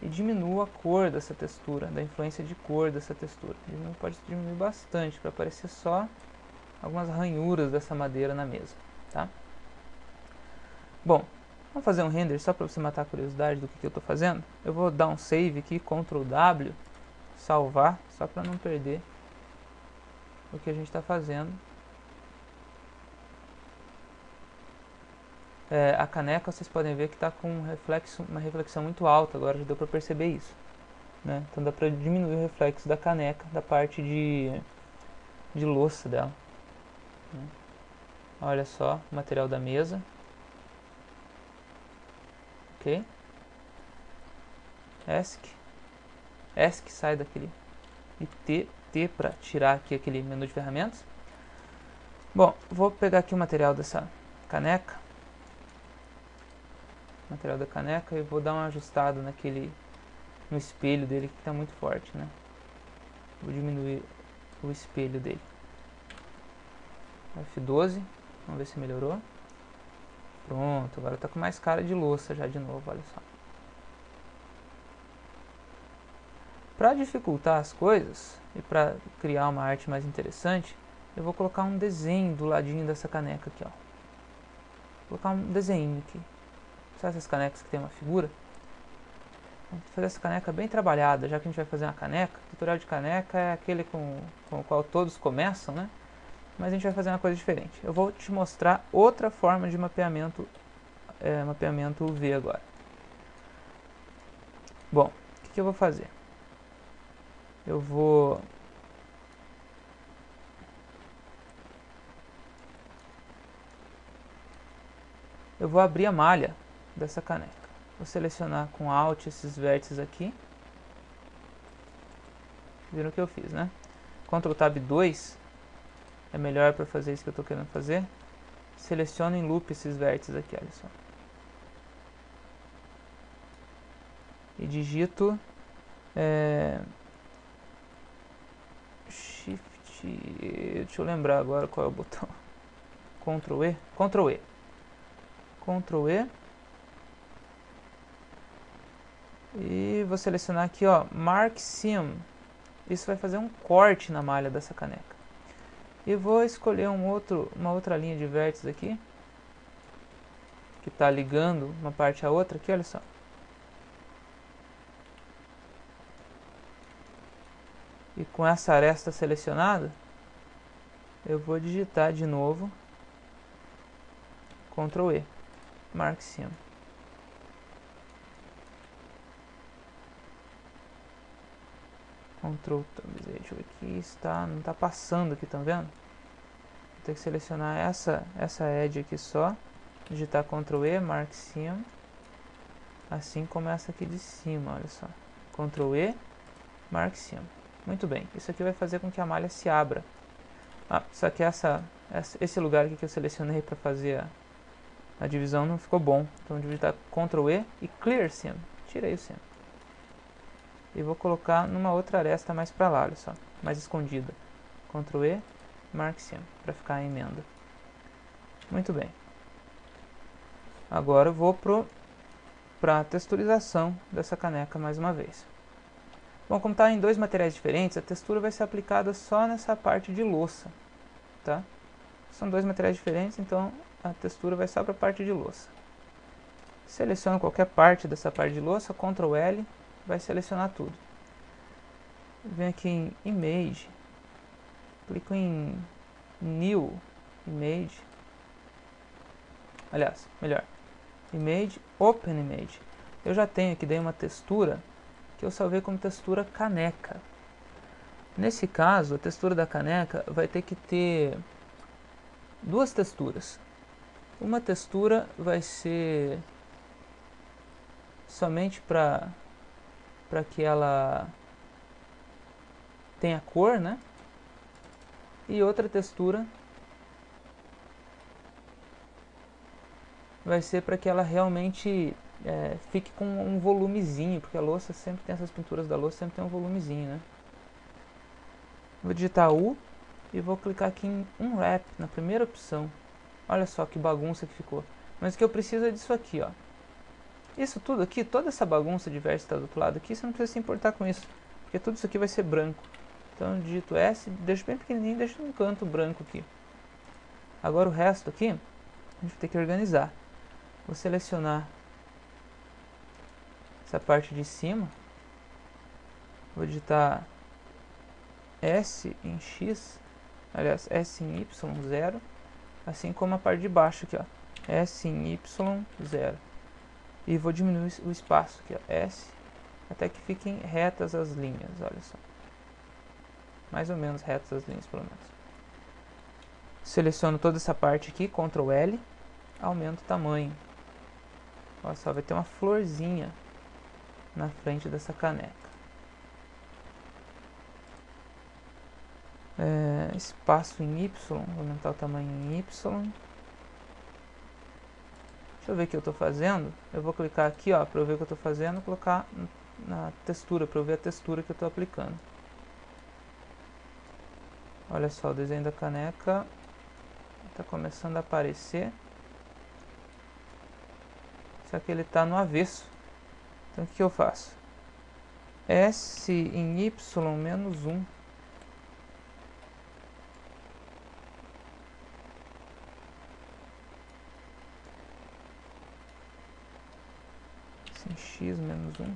e diminuo a cor dessa textura, da influência de cor dessa textura. Pode diminuir bastante, para aparecer só algumas ranhuras dessa madeira na mesa, tá? Bom, vamos fazer um render só para você matar a curiosidade do que eu estou fazendo. Eu vou dar um save aqui, Ctrl W, salvar, só para não perder o que a gente está fazendo. A caneca, vocês podem ver que está com uma reflexão muito alta, agora já deu para perceber isso, né? Então dá para diminuir o reflexo da caneca, da parte de louça dela. Olha só o material da mesa. Ok. ESC sai daquele e T para tirar aqui aquele menu de ferramentas. Bom, vou pegar aqui o material dessa caneca material da caneca e vou dar uma ajustada no espelho dele que está muito forte, né? Vou diminuir o espelho dele. F12, vamos ver se melhorou. Pronto, agora tá com mais cara de louça já de novo, olha só. Para dificultar as coisas e para criar uma arte mais interessante, eu vou colocar um desenho do ladinho dessa caneca aqui, ó. Vou colocar um desenho aqui. Sabe essas canecas que tem uma figura? Vamos fazer essa caneca bem trabalhada, já que a gente vai fazer uma caneca. O tutorial de caneca é aquele com o qual todos começam, né? Mas a gente vai fazer uma coisa diferente. Eu vou te mostrar outra forma de mapeamento, mapeamento UV agora. Bom, o que eu vou fazer? Eu vou abrir a malha dessa caneca. Vou selecionar com Alt esses vértices aqui. Viram o que eu fiz, né? Ctrl Tab 2 é melhor para fazer isso que eu estou querendo fazer. Seleciono em loop esses vértices aqui, olha só. E digito Shift, deixa eu lembrar agora qual é o botão. Ctrl E, Ctrl E. Ctrl E. E vou selecionar aqui, ó, Mark Seam. Isso vai fazer um corte na malha dessa caneca. E vou escolher uma outra linha de vértices aqui, que está ligando uma parte à outra aqui, olha só. E com essa aresta selecionada, eu vou digitar de novo Ctrl E, Mark Seam. Ctrl, deixa eu ver aqui, não está passando aqui, tá vendo? Vou ter que selecionar essa edge aqui só, digitar Ctrl E, Mark Seam, assim como essa aqui de cima, olha só. Ctrl E, Mark Seam. Muito bem, isso aqui vai fazer com que a malha se abra. Só que esse lugar aqui que eu selecionei para fazer a divisão não ficou bom. Então vou digitar Ctrl E e Clear Seam. Tirei o seam. E vou colocar numa outra aresta mais para lá, olha só, mais escondida. Ctrl E, Mark Seam, para ficar a emenda. Muito bem. Agora eu vou para a texturização dessa caneca mais uma vez. Bom, como está em dois materiais diferentes, a textura vai ser aplicada só nessa parte de louça, tá? São dois materiais diferentes, então a textura vai só para a parte de louça. Seleciono qualquer parte dessa parte de louça, Ctrl L, vai selecionar tudo. Venho aqui em Image, clico em New Image, aliás, melhor, Image, Open Image. Eu já tenho aqui daí uma textura que eu salvei como textura caneca. Nesse caso, a textura da caneca vai ter que ter duas texturas. Uma textura vai ser somente para que ela tenha cor, né? E outra textura vai ser para que ela realmente fique com um volumezinho, porque a louça sempre tem, essas pinturas da louça sempre tem um volumezinho, né? Vou digitar U e vou clicar aqui em Unwrap, na primeira opção. Olha só que bagunça que ficou. Mas o que eu preciso é disso aqui, ó. Isso tudo aqui, toda essa bagunça de vértice que está do outro lado aqui, você não precisa se importar com isso, porque tudo isso aqui vai ser branco. Então eu digito S, deixo bem pequenininho, deixo num canto branco aqui. Agora o resto aqui, a gente vai ter que organizar. Vou selecionar essa parte de cima, vou digitar S em X, aliás, S em Y, 0, assim como a parte de baixo aqui, ó, S em Y, 0. E vou diminuir o espaço aqui, ó, S, até que fiquem retas as linhas, olha só. Mais ou menos retas as linhas, pelo menos. Seleciono toda essa parte aqui, Ctrl L, aumento o tamanho. Olha só, vai ter uma florzinha na frente dessa caneca. Espaço em Y, vou aumentar o tamanho em Y. Deixa Deixa eu ver o que eu estou fazendo. Eu vou clicar aqui, ó, para eu ver o que eu estou fazendo, colocar na textura, para eu ver a textura que eu estou aplicando. Olha só, o desenho da caneca está começando a aparecer. Só que ele está no avesso. Então o que eu faço? S em Y menos 1. S em X menos 1.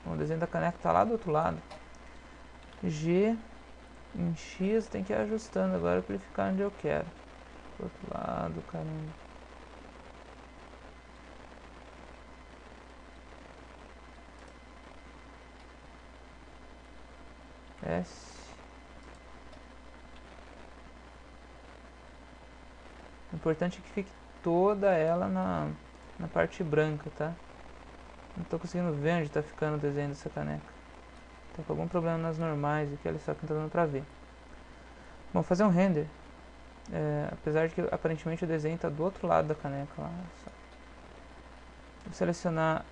Bom, o desenho da caneca está lá do outro lado. G em X tem que ir ajustando agora para ele ficar onde eu quero. Do outro lado, caramba. S. O importante é que fique toda ela na parte branca, tá? Não estou conseguindo ver onde está ficando o desenho dessa caneca. Tá com algum problema nas normais aqui, olha só que não está dando pra ver. Bom, fazer um render. Apesar de que aparentemente o desenho está do outro lado da caneca lá. Só. Vou selecionar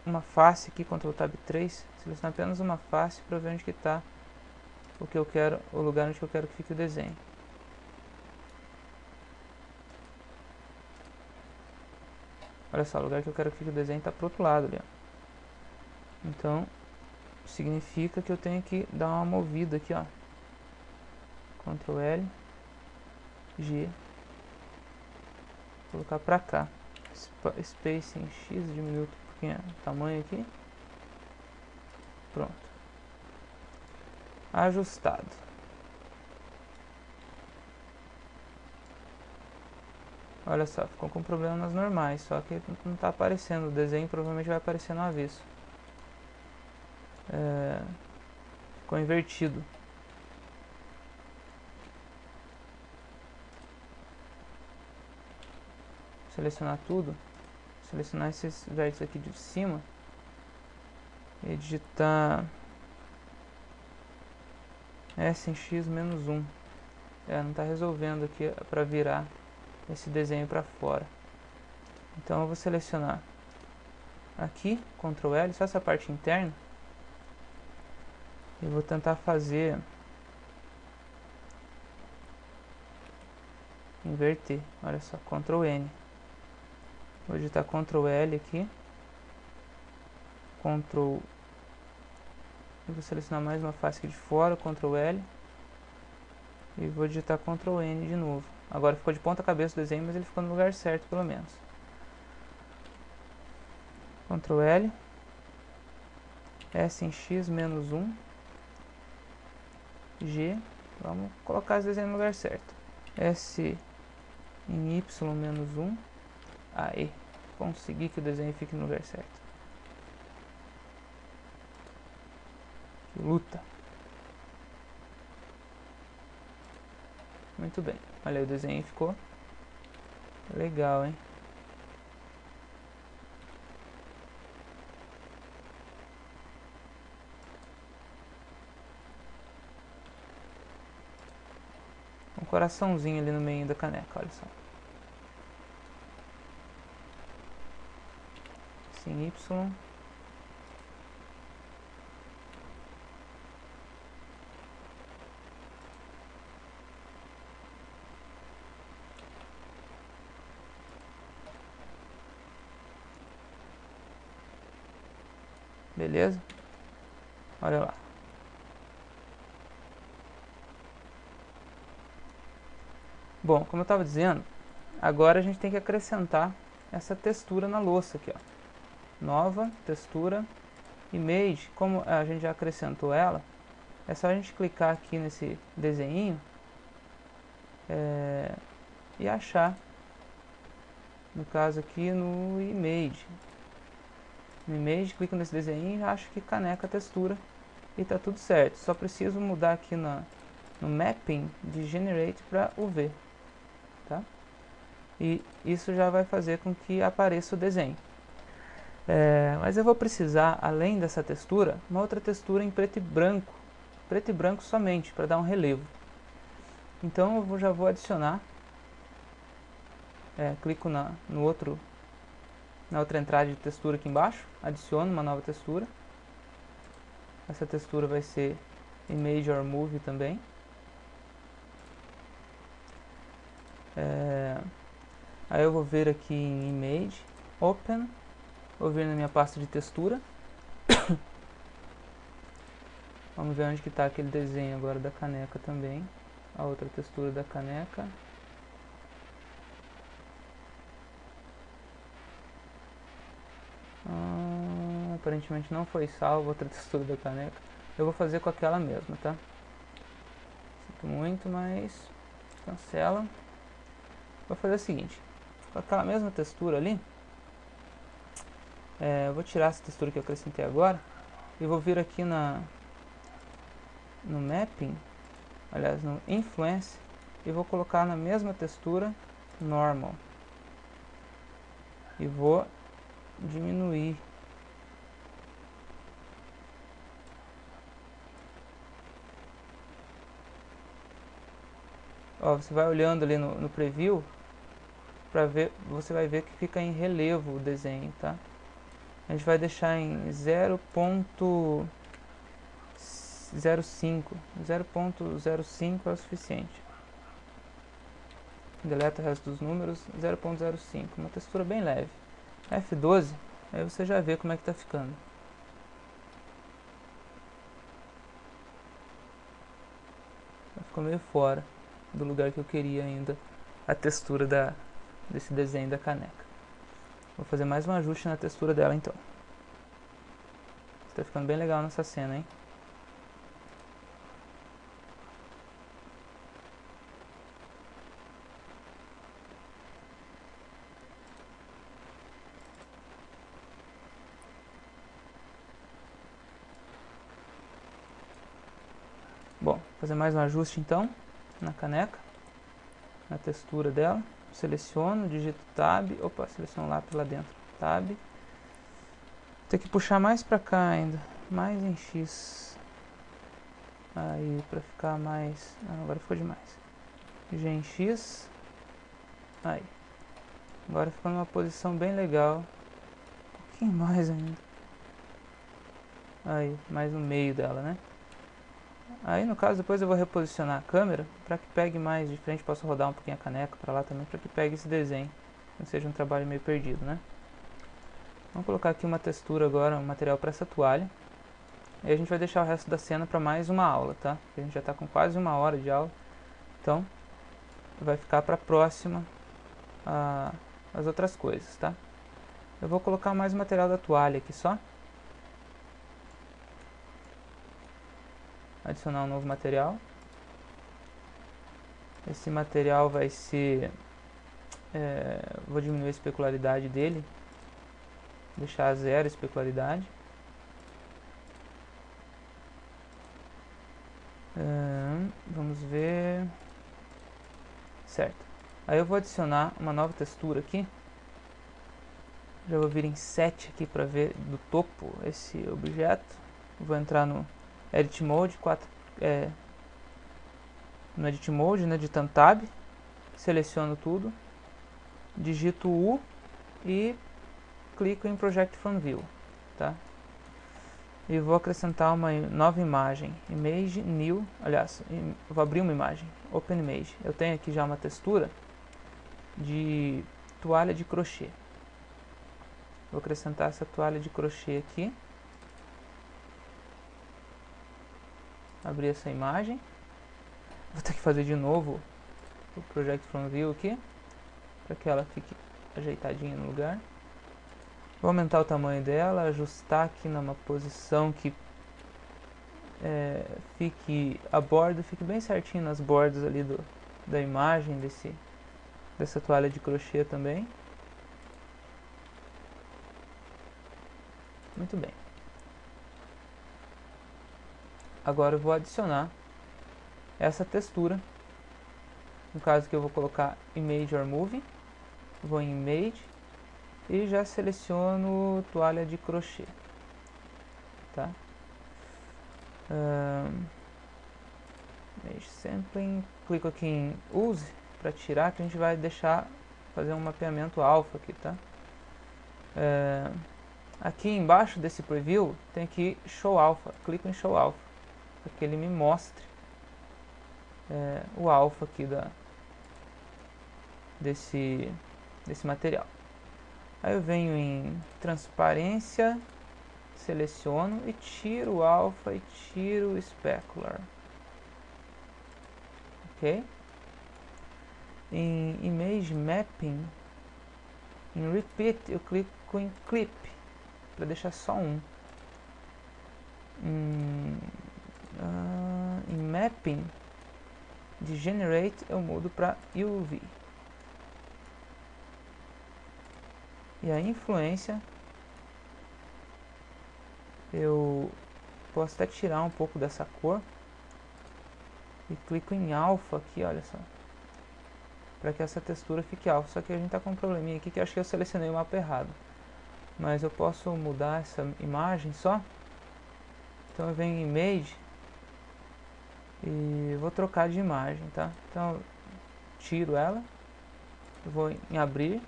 uma face aqui, Ctrl Tab 3. Selecionar apenas uma face para ver onde que está o que eu quero, o lugar onde eu quero que fique o desenho. Olha só, o lugar que eu quero que fique o desenho está pro outro lado ali, ó. Então, significa que eu tenho que dar uma movida aqui, ó. Ctrl L, G, colocar pra cá. Space em X, diminuir um pouquinho o tamanho aqui. Pronto. Ajustado. Olha só, ficou com problema nas normais, só que não está aparecendo. O desenho provavelmente vai aparecer no avesso. Ficou invertido. Selecionar tudo. Selecionar esses vértices aqui de cima. E digitar S em X menos 1. Não está resolvendo aqui para virar esse desenho para fora. Então eu vou selecionar aqui, Ctrl L, só essa parte interna. E vou tentar fazer inverter. Olha só, Ctrl N. Vou digitar Ctrl L aqui. Ctrl. Eu vou selecionar mais uma face aqui de fora, Ctrl L. E vou digitar Ctrl N de novo. Agora ficou de ponta cabeça o desenho, mas ele ficou no lugar certo pelo menos. Ctrl L. S em X menos 1. G. Vamos colocar esse desenho no lugar certo. S em Y menos 1. Aí. Consegui que o desenho fique no lugar certo. Que luta. Muito bem. Olha aí, o desenho ficou legal, hein? Um coraçãozinho ali no meio da caneca, olha só. Assim, Y. Beleza? Olha lá. Bom, como eu estava dizendo, agora a gente tem que acrescentar essa textura na louça aqui, ó. Nova, textura, image. Como a gente já acrescentou ela, é só a gente clicar aqui nesse desenho e achar, no caso aqui no image. No image, clico nesse desenho e acho que caneca textura e tá tudo certo. Só preciso mudar aqui no mapping de generate para UV, tá? E isso já vai fazer com que apareça o desenho. Mas eu vou precisar, além dessa textura, uma outra textura em preto e branco somente, para dar um relevo. Então eu já vou adicionar clico na outra entrada de textura aqui embaixo, adiciono uma nova textura. Essa textura vai ser Image or Movie também. Aí eu vou vir aqui em Image, Open, vou vir na minha pasta de textura. Vamos ver onde que está aquele desenho agora da caneca também. A outra textura da caneca. Aparentemente não foi salvo outra textura da caneca. Eu vou fazer com aquela mesma, tá? Sinto muito, mas cancela. Vou fazer o seguinte, com aquela mesma textura ali, eu vou tirar essa textura que eu acrescentei agora e vou vir aqui no Mapping, aliás, no Influence, e vou colocar na mesma textura Normal. E vou diminuir. Ó, você vai olhando ali no preview, para ver, você vai ver que fica em relevo o desenho, tá? A gente vai deixar em 0.05. 0.05 é o suficiente. Deleta o resto dos números, 0.05, uma textura bem leve. F12, aí você já vê como é que tá ficando. Ficou meio fora do lugar que eu queria ainda a textura desse desenho da caneca. Vou fazer mais um ajuste na textura dela então. Está ficando bem legal nessa cena, hein? Bom, vou fazer mais um ajuste então na caneca, na textura dela. Seleciono, digito Tab, opa, seleciono o lápis lá dentro, Tab. Vou ter que puxar mais pra cá ainda, mais em X. Aí, pra ficar mais... agora ficou demais. G em X. Aí. Agora ficou numa posição bem legal. Um pouquinho mais ainda. Aí, mais no meio dela, né? Aí, no caso, depois eu vou reposicionar a câmera para que pegue mais de frente. Posso rodar um pouquinho a caneca para lá também, para que pegue esse desenho. Não seja um trabalho meio perdido, né? Vamos colocar aqui uma textura agora, um material para essa toalha. E a gente vai deixar o resto da cena para mais uma aula, tá? Porque a gente já está com quase 1 hora de aula. Então, vai ficar para a próxima as outras coisas, tá? Eu vou colocar mais o material da toalha aqui só. Adicionar um novo material. Esse material vai ser... vou diminuir a especularidade dele. Deixar a 0 a especularidade. Vamos ver... Certo. Aí eu vou adicionar uma nova textura aqui. Já vou vir em 7 aqui para ver do topo esse objeto. Vou entrar no Edit Mode, no Edit Mode, né, digitando Tab, seleciono tudo, digito U e clico em Project from View, tá? E vou acrescentar uma nova imagem, Image New, aliás, vou abrir uma imagem, Open Image. Eu tenho aqui já uma textura de toalha de crochê. Vou acrescentar essa toalha de crochê aqui. Abrir essa imagem. Vou ter que fazer de novo o Project from View aqui, para que ela fique ajeitadinha no lugar. Vou aumentar o tamanho dela, ajustar aqui numa posição que fique a borda, fique bem certinho nas bordas ali da imagem dessa toalha de crochê também. Muito bem. Agora eu vou adicionar essa textura. No caso que eu vou colocar Image or Movie. Vou em Image e já seleciono toalha de crochê. Tá? Image Sampling. Clico aqui em Use para tirar, que a gente vai deixar fazer um mapeamento alfa aqui, tá? Aqui embaixo desse preview tem aqui show alpha, clico em show alpha para que ele me mostre o alpha aqui desse material. Aí eu venho em transparência, seleciono e tiro o alpha e tiro o specular. Ok? Em image mapping, em repeat eu clico em clip para deixar só um. Em mapping de generate eu mudo para UV. E a influência eu posso até tirar um pouco dessa cor e clico em alpha aqui, olha só, para que essa textura fique alpha. Só que a gente está com um probleminha aqui que eu acho que eu selecionei o mapa errado, mas eu posso mudar essa imagem só. Então eu venho em image e vou trocar de imagem, tá? Então eu tiro ela, eu vou em abrir.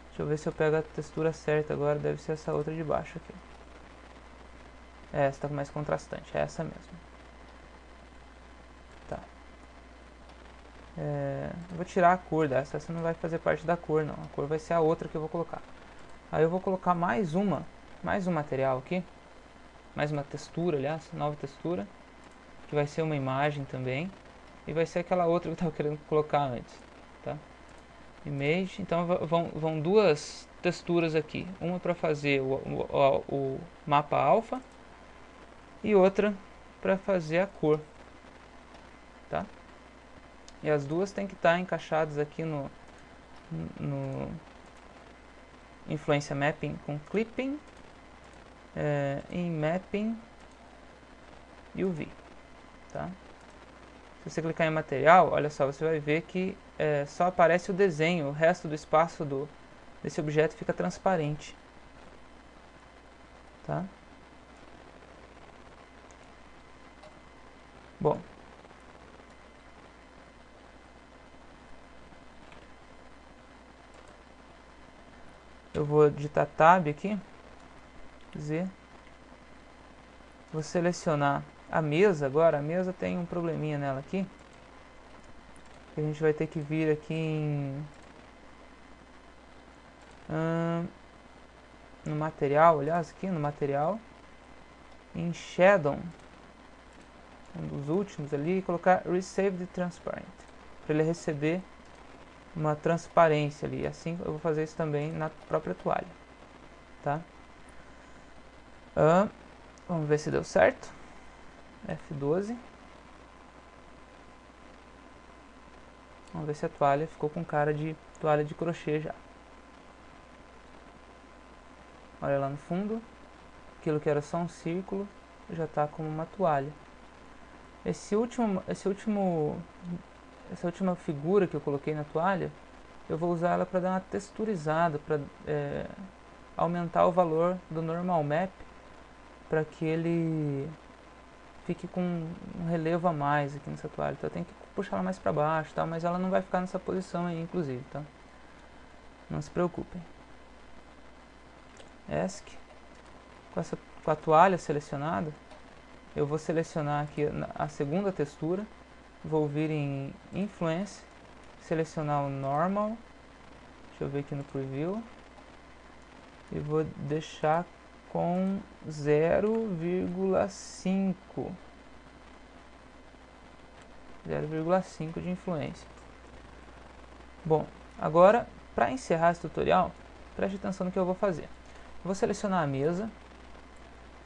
Deixa eu ver se eu pego a textura certa agora, deve ser essa outra de baixo aqui. Essa tá mais contrastante, é essa mesmo. Tá. Eu vou tirar a cor dessa, essa não vai fazer parte da cor não, a cor vai ser a outra que eu vou colocar. Aí eu vou colocar mais um material aqui, mais uma textura, aliás, nova textura, que vai ser uma imagem também, e vai ser aquela outra que eu estava querendo colocar antes, tá? Image, então vão duas texturas aqui, uma para fazer o mapa alfa e outra para fazer a cor, tá? E as duas tem que estar encaixadas aqui no influência mapping com clipping, em mapping UV, tá? Se você clicar em material, olha só, você vai ver que só aparece o desenho, o resto do espaço desse objeto fica transparente, tá? Bom, eu vou digitar Tab aqui, Z, vou selecionar a mesa agora. A mesa tem um probleminha nela aqui, que a gente vai ter que vir aqui no material, aliás, aqui no material, em Shadow, um dos últimos ali, e colocar Receive Transparent, para ele receber uma transparência ali. Assim eu vou fazer isso também na própria toalha, tá? Vamos ver se deu certo. F12. Vamos ver se a toalha ficou com cara de toalha de crochê já. Olha lá no fundo, aquilo que era só um círculo já está como uma toalha. Essa última figura que eu coloquei na toalha, eu vou usar ela para dar uma texturizada, para aumentar o valor do normal map, para que ele fique com um relevo a mais aqui nessa toalha. Então eu tenho que puxar ela mais para baixo, tá? Mas ela não vai ficar nessa posição aí, inclusive, tá? Não se preocupem. ESC, com a toalha selecionada, eu vou selecionar aqui a segunda textura, vou vir em Influence, selecionar o Normal, deixa eu ver aqui no Preview, e vou deixar com 0,5 de influência. Bom, agora para encerrar esse tutorial, preste atenção no que eu vou fazer. Vou selecionar a mesa,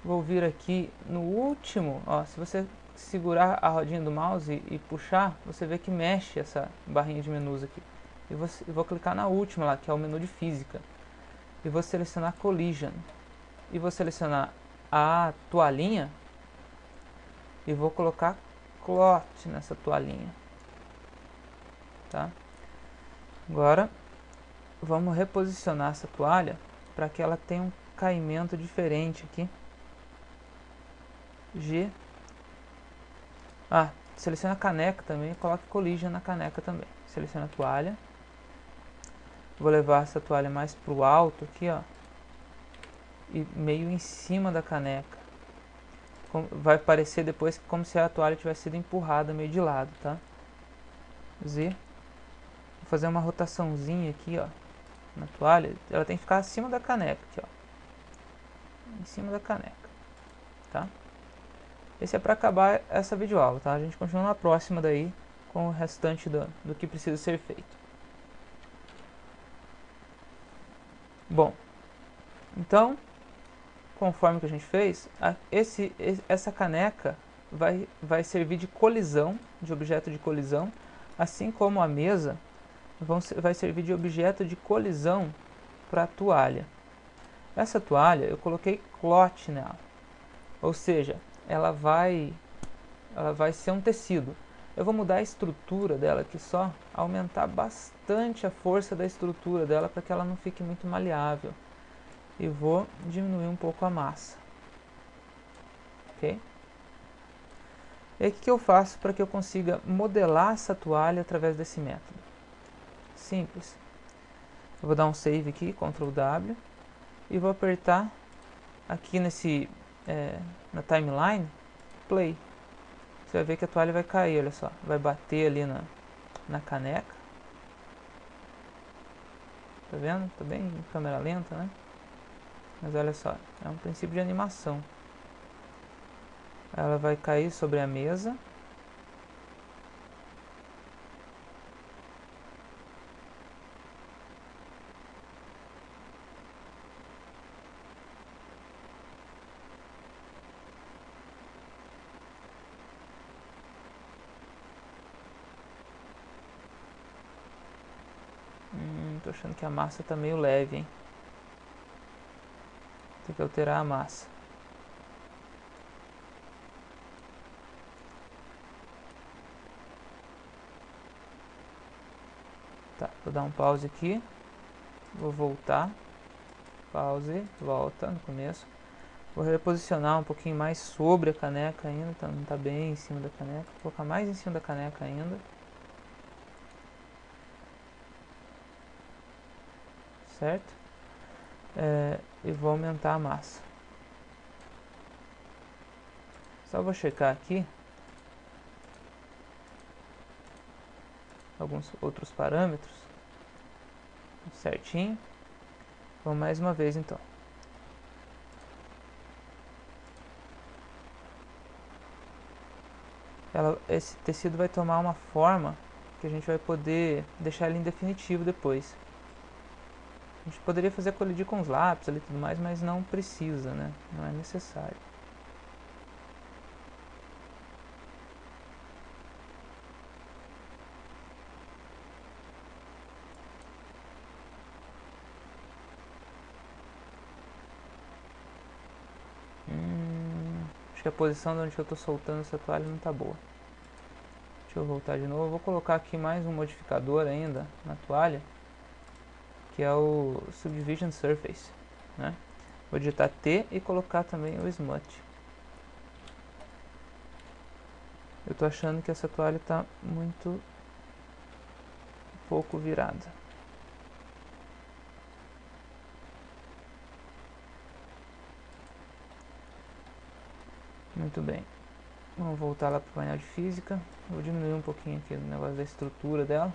vou vir aqui no último, ó, se você segurar a rodinha do mouse e puxar, você vê que mexe essa barrinha de menus aqui. E vou clicar na última lá, que é o menu de física. E vou selecionar Collision. E vou selecionar a toalhinha e vou colocar Cloth nessa toalhinha, tá? Agora vamos reposicionar essa toalha para que ela tenha um caimento diferente aqui. G. Seleciona a caneca também e coloque Collision na caneca também. Seleciona a toalha Vou levar essa toalha mais pro alto aqui, ó. E meio em cima da caneca. Vai parecer depois como se a toalha tivesse sido empurrada meio de lado, tá? Z. Vou fazer uma rotaçãozinha aqui, ó. Na toalha. Ela tem que ficar acima da caneca aqui, ó. Em cima da caneca. Tá? Esse é para acabar essa videoaula, tá? A gente continua na próxima daí com o restante do que precisa ser feito. Bom, então, conforme que a gente fez, essa caneca vai servir de colisão, de objeto de colisão, assim como a mesa vai servir de objeto de colisão para a toalha. Essa toalha eu coloquei cloth nela, ou seja, ela vai ser um tecido. Eu vou mudar a estrutura dela aqui só, aumentar bastante a força da estrutura dela para que ela não fique muito maleável. E vou diminuir um pouco a massa. Ok? E aí o que eu faço para que eu consiga modelar essa toalha através desse método? Simples. Eu vou dar um save aqui, Ctrl W, e vou apertar aqui na timeline, play. Você vai ver que a toalha vai cair, olha só. Vai bater ali na caneca. Tá vendo? Tá bem em câmera lenta, né? Mas olha só, é um princípio de animação. Ela vai cair sobre a mesa. Tô achando que a massa tá meio leve, hein? Tem que alterar a massa. Tá, vou dar um pause aqui. Vou voltar. Pause, volta no começo. Vou reposicionar um pouquinho mais sobre a caneca ainda, tá, não tá bem em cima da caneca. Vou colocar mais em cima da caneca ainda. Certo? E vou aumentar a massa. Só vou checar aqui alguns outros parâmetros certinho. Vamos mais uma vez então. Esse tecido vai tomar uma forma que a gente vai poder deixar ele em definitivo depois. A gente poderia fazer colidir com os lápis ali e tudo mais, mas não precisa, né? Não é necessário. Acho que a posição de onde eu estou soltando essa toalha não está boa. Deixa eu voltar de novo. Eu vou colocar aqui mais um modificador ainda na toalha, que é o Subdivision Surface, né? Vou digitar T e colocar também o Smut. Eu estou achando que essa toalha está muito pouco virada. Muito bem. Vamos voltar lá para o painel de física. Vou diminuir um pouquinho aqui o negócio da estrutura dela.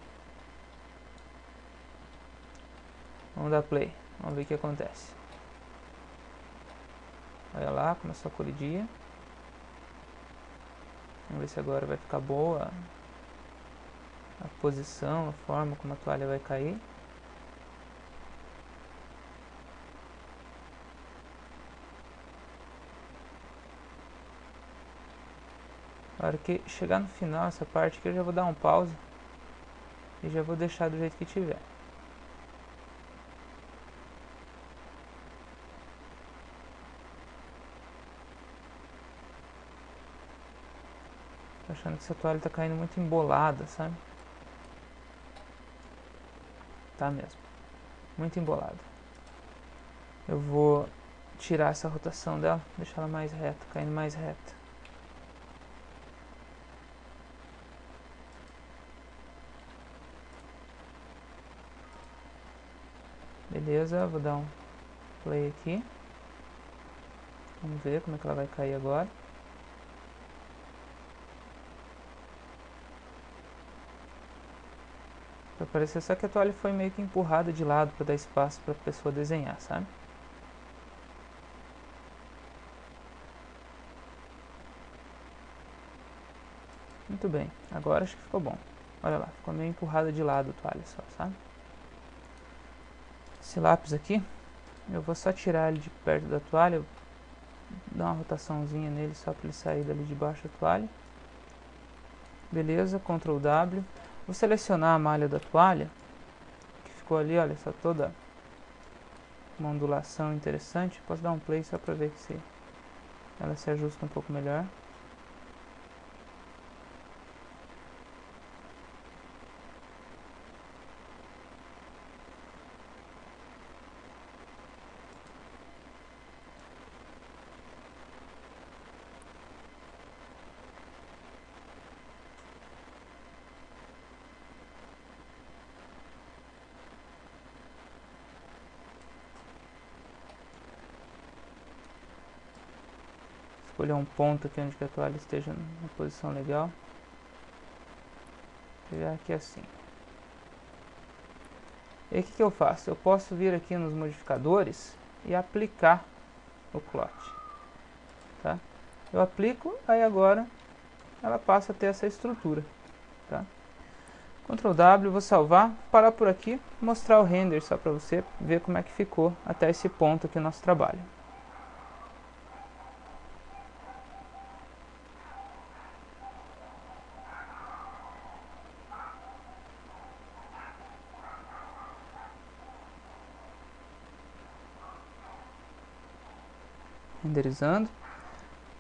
Vamos dar play. Vamos ver o que acontece. Olha lá, começou a colidir. Vamos ver se agora vai ficar boa a posição, a forma como a toalha vai cair. Na hora que chegar no final, essa parte aqui, eu já vou dar um pause e já vou deixar do jeito que tiver. Tô achando que essa toalha tá caindo muito embolada, sabe? Tá mesmo. Muito embolada. Eu vou tirar essa rotação dela, deixar ela mais reta, caindo mais reta. Beleza, vou dar um play aqui. Vamos ver como é que ela vai cair agora. Vai parecer só que a toalha foi meio que empurrada de lado para dar espaço para a pessoa desenhar, sabe? Muito bem, agora acho que ficou bom. Olha lá, ficou meio empurrada de lado a toalha só, sabe? Esse lápis aqui, eu vou só tirar ele de perto da toalha, dar uma rotaçãozinha nele só para ele sair dali de baixo da toalha. Beleza, Ctrl W. Vou selecionar a malha da toalha, que ficou ali, olha só, toda uma ondulação interessante. Posso dar um play só para ver que se ela se ajusta um pouco melhor. Escolher um ponto aqui onde que a toalha esteja na posição legal. Vou pegar aqui assim. E aí o que eu faço? Eu posso vir aqui nos modificadores e aplicar o cloth. Tá? Eu aplico, aí agora ela passa a ter essa estrutura. Tá? Ctrl W, vou salvar, parar por aqui, mostrar o render só para você ver como é que ficou até esse ponto aqui o nosso trabalho. Renderizando.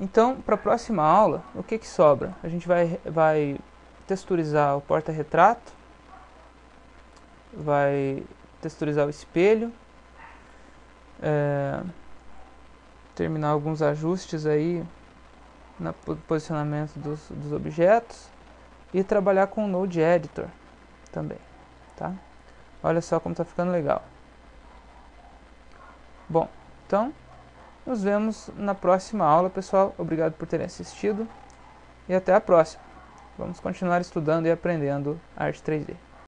Então, para a próxima aula, o que sobra? A gente vai texturizar o porta-retrato, vai texturizar o espelho, terminar alguns ajustes aí no posicionamento dos objetos e trabalhar com o Node Editor também, tá? Olha só como está ficando legal. Bom, então nos vemos na próxima aula, pessoal. Obrigado por terem assistido e até a próxima. Vamos continuar estudando e aprendendo arte 3D.